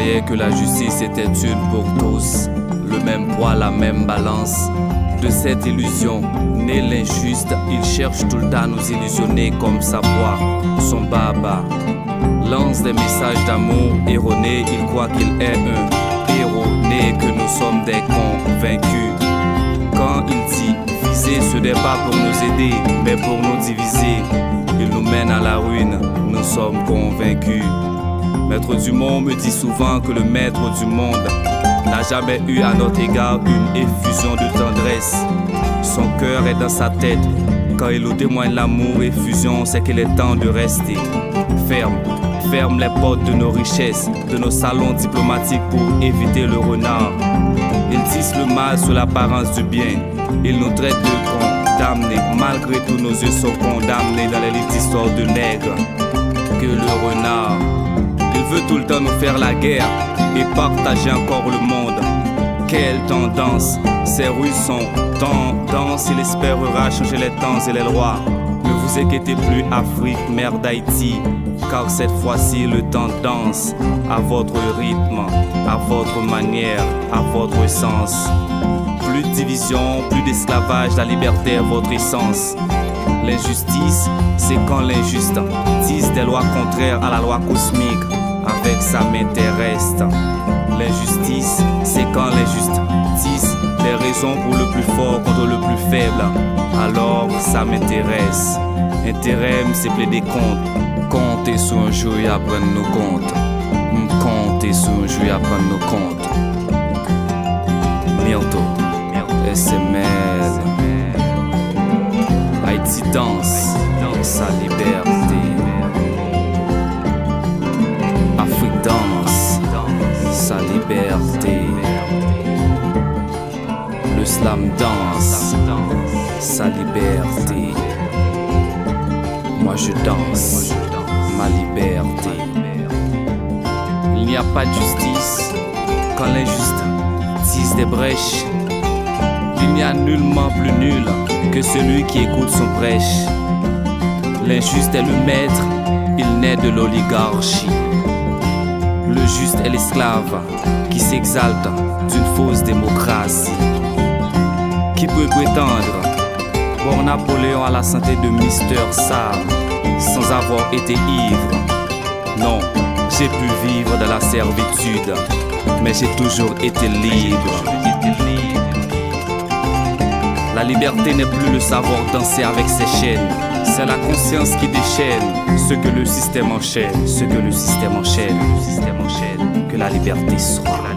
croyais que la justice était une pour tous, le même poids, la même balance. De cette illusion, né l'injuste, il cherche tout le temps à nous illusionner comme sa voix, son baba. Lance des messages d'amour erronés, il croit qu'il est un héros né, que nous sommes des convaincus. Quand il dit viser, ce n'est pas pour nous aider, mais pour nous diviser. Il nous mène à la ruine, nous sommes convaincus. Maître du monde me dit souvent que le maître du monde n'a jamais eu à notre égard une effusion de tendresse. Son cœur est dans sa tête. Quand il nous témoigne l'amour effusion, c'est qu'il est temps de rester ferme. Ferme les portes de nos richesses, de nos salons diplomatiques pour éviter le renard. Ils tissent le mal sous l'apparence du bien. Ils nous traitent de condamnés. Malgré tout, nos yeux sont condamnés dans les livres d'histoire de nègres. Que le renard, il veut tout le temps nous faire la guerre et partager encore le monde. Quelle tendance, ces rues sont tendances. Il espérera changer les temps et les lois. Ne vous inquiétez plus, Afrique, mère d'Haïti, car cette fois-ci le temps danse à votre rythme, à votre manière, à votre sens. Plus de division, plus d'esclavage, la liberté est votre essence. L'injustice, c'est quand l'injuste tisse des lois contraires à la loi cosmique avec sa main terrestre. L'injustice, c'est quand l'injuste tisse des raisons pour le plus fort contre le plus faible. Alors ça m'intéresse. Intérêt, c'est plaider contre. Compter sur un jour et apprendre nos comptes. Compter sur un jour et apprendre nos comptes. Myrto, SML. Haïti danse sa liberté. Afrique danse sa liberté. Le slam danse sa liberté. Moi je danse ma liberté. Il n'y a pas de justice quand l'injuste tisse des brèches. Il n'y a nullement plus nul que celui qui écoute son prêche. L'injuste est le maître, il naît de l'oligarchie. Le juste est l'esclave qui s'exalte d'une fausse démocratie. Qui peut prétendre voir Napoléon à la santé de Mister Sam sans avoir été ivre? Non, j'ai pu vivre dans la servitude, mais j'ai toujours été libre. La liberté n'est plus le savoir danser avec ses chaînes. C'est la conscience qui déchaîne ce que le système enchaîne. Ce que le système enchaîne. Que la liberté soit.